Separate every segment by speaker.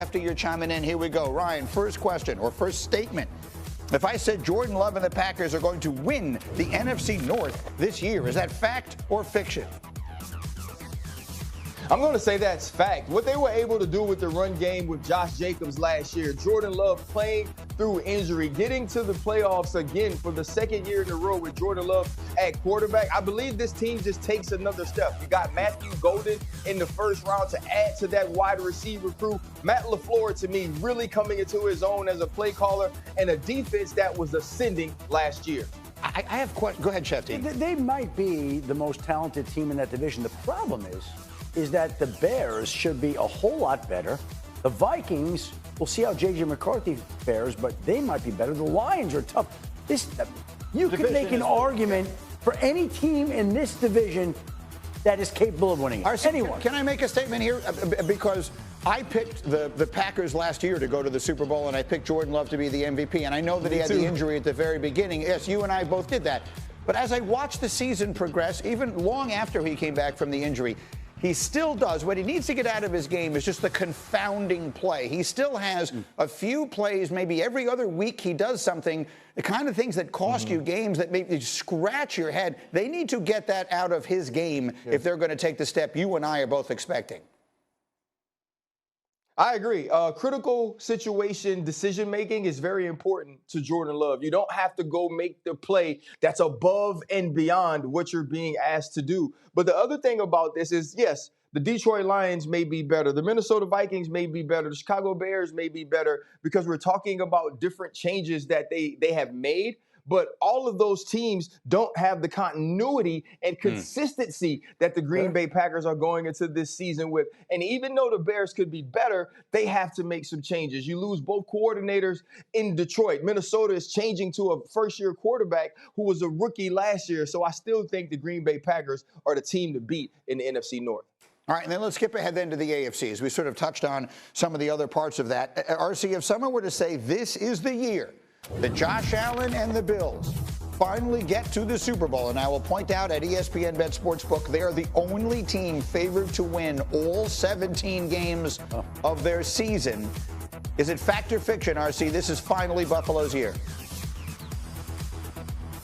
Speaker 1: after you're chiming in. Here we go. Ryan, first question or first statement. If I said Jordan Love and the Packers are going to win the NFC North this year, is that fact or fiction?
Speaker 2: I'm going to say that's fact. What they were able to do with the run game with Josh Jacobs last year, Jordan Love playing through injury, getting to the playoffs again for the second year in a row with Jordan Love at quarterback. I believe this team just takes another step. You got Matthew Golden in the first round to add to that wide receiver crew. Matt LaFleur, to me, really coming into his own as a play caller and a defense that was ascending last year.
Speaker 1: I have questions. Go ahead, Chef T.
Speaker 3: They might be the most talented team in that division. The problem is that the Bears should be a whole lot better. The Vikings, we'll see how J.J. McCarthy fares, but they might be better. The Lions are tough. You could make an argument for any team in this division that is capable of winning it. Anyone.
Speaker 1: Can I make a statement here? Because I picked the Packers last year to go to the Super Bowl, and I picked Jordan Love to be the MVP. And I know that he had the injury at the very beginning. Yes, you and I both did that. But as I watched the season progress, even long after he came back from the injury, he still does. What he needs to get out of his game is just the confounding play. He still has a few plays, maybe every other week he does something, the kind of things that cost you games, that make you scratch your head. They need to get that out of his game if they're going to take the step you and I are both expecting.
Speaker 2: I agree. Critical situation decision-making is very important to Jordan Love. You don't have to go make the play that's above and beyond what you're being asked to do. But the other thing about this is, yes, the Detroit Lions may be better. The Minnesota Vikings may be better. The Chicago Bears may be better because we're talking about different changes that they have made. But all of those teams don't have the continuity and consistency that the Green Bay Packers are going into this season with. And even though the Bears could be better, they have to make some changes. You lose both coordinators in Detroit. Minnesota is changing to a first-year quarterback who was a rookie last year. So I still think the Green Bay Packers are the team to beat in the NFC North.
Speaker 1: All right, and then let's skip ahead then to the AFC, as we sort of touched on some of the other parts of that. RC, if someone were to say this is the year that Josh Allen and the Bills finally get to the Super Bowl, and I will point out at ESPN Bet Sportsbook, they are the only team favored to win all 17 games of their season. Is it fact or fiction, RC? This is finally Buffalo's year.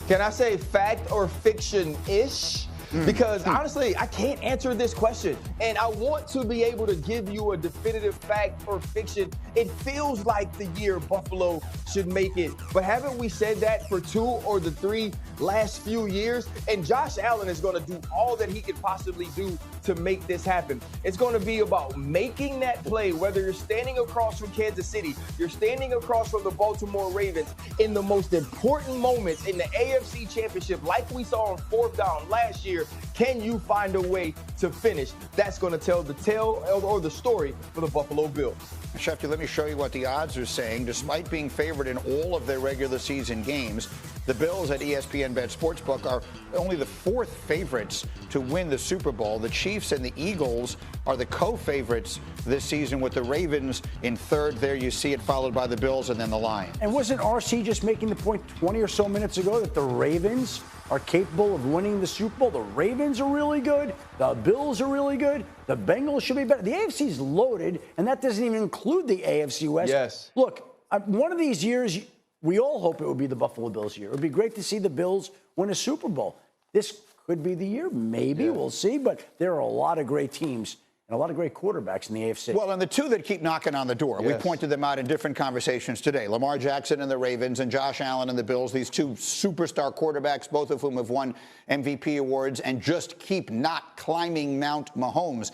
Speaker 2: Can I say fact or fiction-ish? Because honestly, I can't answer this question. And I want to be able to give you a definitive fact or fiction. It feels like the year Buffalo should make it. But haven't we said that for 2 or the 3 last few years? And Josh Allen is going to do all that he could possibly do to make this happen. It's going to be about making that play, whether you're standing across from Kansas City, you're standing across from the Baltimore Ravens in the most important moments in the AFC Championship, like we saw on 4th down last year. Can you find a way to finish? That's going to tell the tale or the story for the Buffalo Bills.
Speaker 1: Shefty, let me show you what the odds are saying. Despite being favored in all of their regular season games, the Bills at ESPN Bet Sportsbook are only the 4th favorites to win the Super Bowl. The Chiefs and the Eagles are the co-favorites this season, with the Ravens in 3rd. There you see it, followed by the Bills and then the Lions.
Speaker 3: And wasn't RC just making the point 20 or so minutes ago that the Ravens are capable of winning the Super Bowl? The Ravens are really good. The Bills are really good. The Bengals should be better. The AFC is loaded, and that doesn't even include the AFC West.
Speaker 2: Yes.
Speaker 3: Look, one of these years, we all hope it would be the Buffalo Bills year. It would be great to see the Bills win a Super Bowl. This could be the year. Maybe. We'll see. But there are a lot of great teams and a lot of great quarterbacks in the AFC.
Speaker 1: Well, and the two that keep knocking on the door, we pointed them out in different conversations today. Lamar Jackson and the Ravens and Josh Allen and the Bills, these two superstar quarterbacks, both of whom have won MVP awards and just keep not climbing Mount Mahomes.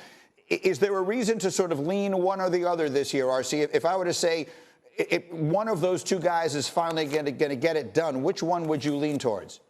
Speaker 1: Is there a reason to sort of lean one or the other this year, RC? If I were to say if one of those two guys is finally going to get it done, which one would you lean towards?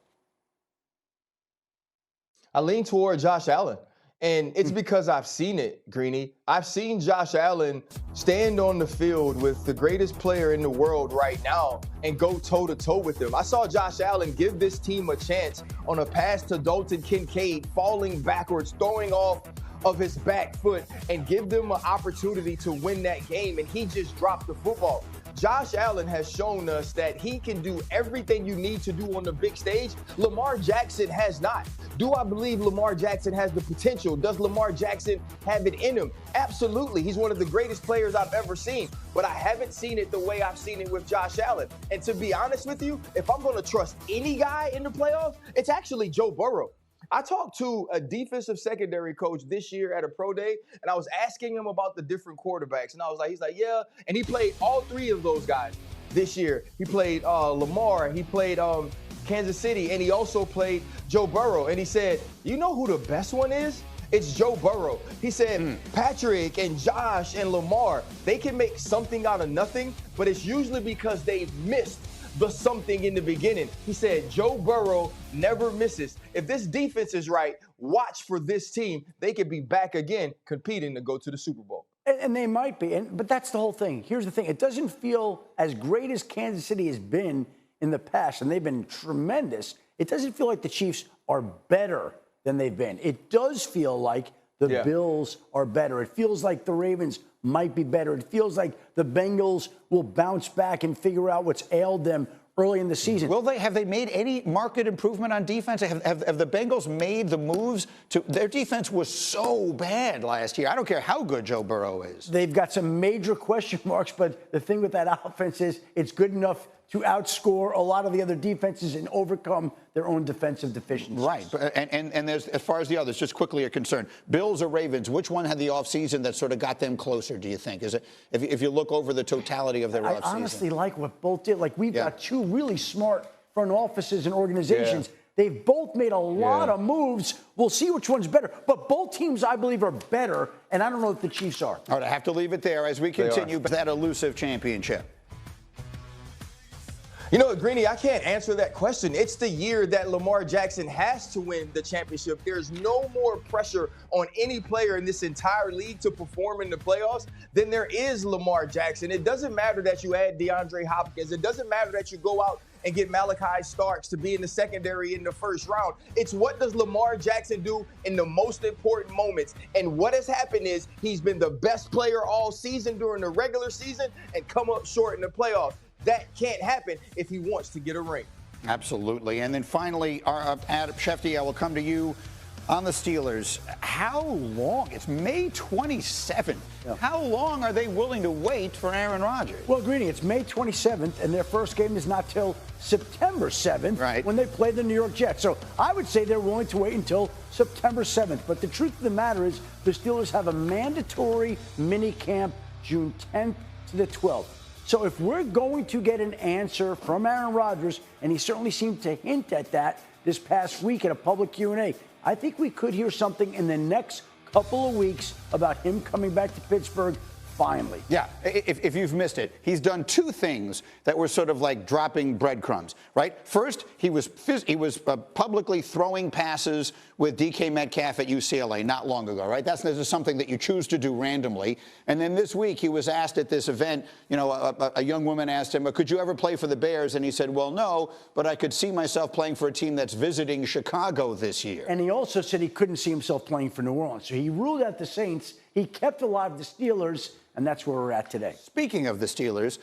Speaker 2: I lean toward Josh Allen. And it's because I've seen it, Greeny. I've seen Josh Allen stand on the field with the greatest player in the world right now and go toe-to-toe with him. I saw Josh Allen give this team a chance on a pass to Dalton Kincaid, falling backwards, throwing off of his back foot, and give them an opportunity to win that game, and he just dropped the football. Josh Allen has shown us that he can do everything you need to do on the big stage. Lamar Jackson has not. Do I believe Lamar Jackson has the potential? Does Lamar Jackson have it in him? Absolutely. He's one of the greatest players I've ever seen, but I haven't seen it the way I've seen it with Josh Allen. And to be honest with you, if I'm going to trust any guy in the playoffs, it's actually Joe Burrow. I talked to a defensive secondary coach this year at a pro day, and I was asking him about the different quarterbacks. And I was like, he's like, yeah. And he played all three of those guys this year. He played Lamar, he played Kansas City, and he also played Joe Burrow. And he said, you know who the best one is? It's Joe Burrow. He said, Patrick and Josh and Lamar, they can make something out of nothing, but it's usually because they've missed the something in the beginning. He said, Joe Burrow never misses. If this defense is right, watch for this team. They could be back again competing to go to the Super Bowl.
Speaker 3: And they might be. But that's the whole thing. Here's the thing. It doesn't feel as great as Kansas City has been in the past, and they've been tremendous. It doesn't feel like the Chiefs are better than they've been. It does feel like the Bills are better. It feels like the Ravens might be better. It feels like the Bengals will bounce back and figure out what's ailed them early in the season.
Speaker 1: Have they made any market improvement on defense? Have the Bengals made the moves to their defense was so bad last year. I don't care how good Joe Burrow is.
Speaker 3: They've got some major question marks, but the thing with that offense is it's good enough to outscore a lot of the other defenses and overcome their own defensive deficiencies.
Speaker 1: Right. And there's, as far as the others, just quickly are concerned, Bills or Ravens, which one had the offseason that sort of got them closer, do you think? Is it, if you look over the totality of their offseason?
Speaker 3: I honestly like what both did. Like, we've got two really smart front offices and organizations. They've both made a lot of moves. We'll see which one's better. But both teams, I believe, are better, and I don't know if the Chiefs are.
Speaker 1: All right, I have to leave it there as we continue that elusive championship.
Speaker 2: You know what, Greeny, I can't answer that question. It's the year that Lamar Jackson has to win the championship. There's no more pressure on any player in this entire league to perform in the playoffs than there is Lamar Jackson. It doesn't matter that you add DeAndre Hopkins. It doesn't matter that you go out and get Malachi Starks to be in the secondary in the first round. It's what does Lamar Jackson do in the most important moments. And what has happened is he's been the best player all season during the regular season and come up short in the playoffs. That can't happen if he wants to get a ring.
Speaker 1: Absolutely. And then finally, Adam Schefter, I will come to you on the Steelers. How long? It's May 27th. Yeah. How long are they willing to wait for Aaron Rodgers?
Speaker 3: Well, Greeny, it's May 27th, and their first game is not till September 7th when they play the New York Jets. So I would say they're willing to wait until September 7th. But the truth of the matter is the Steelers have a mandatory mini camp June 10th to the 12th. So if we're going to get an answer from Aaron Rodgers, and he certainly seemed to hint at that this past week at a public Q&A, I think we could hear something in the next couple of weeks about him coming back to Pittsburgh finally.
Speaker 1: Yeah, if you've missed it, he's done two things that were sort of like dropping breadcrumbs, right? First, he was publicly throwing passes with DK Metcalf at UCLA not long ago, right? That's something that you choose to do randomly. And then this week, he was asked at this event, you know, a young woman asked him, could you ever play for the Bears? And he said, well, no, but I could see myself playing for a team that's visiting Chicago this year.
Speaker 3: And he also said he couldn't see himself playing for New Orleans. So he ruled out the Saints. He kept alive the Steelers, and that's where we're at today.
Speaker 1: Speaking of the Steelers,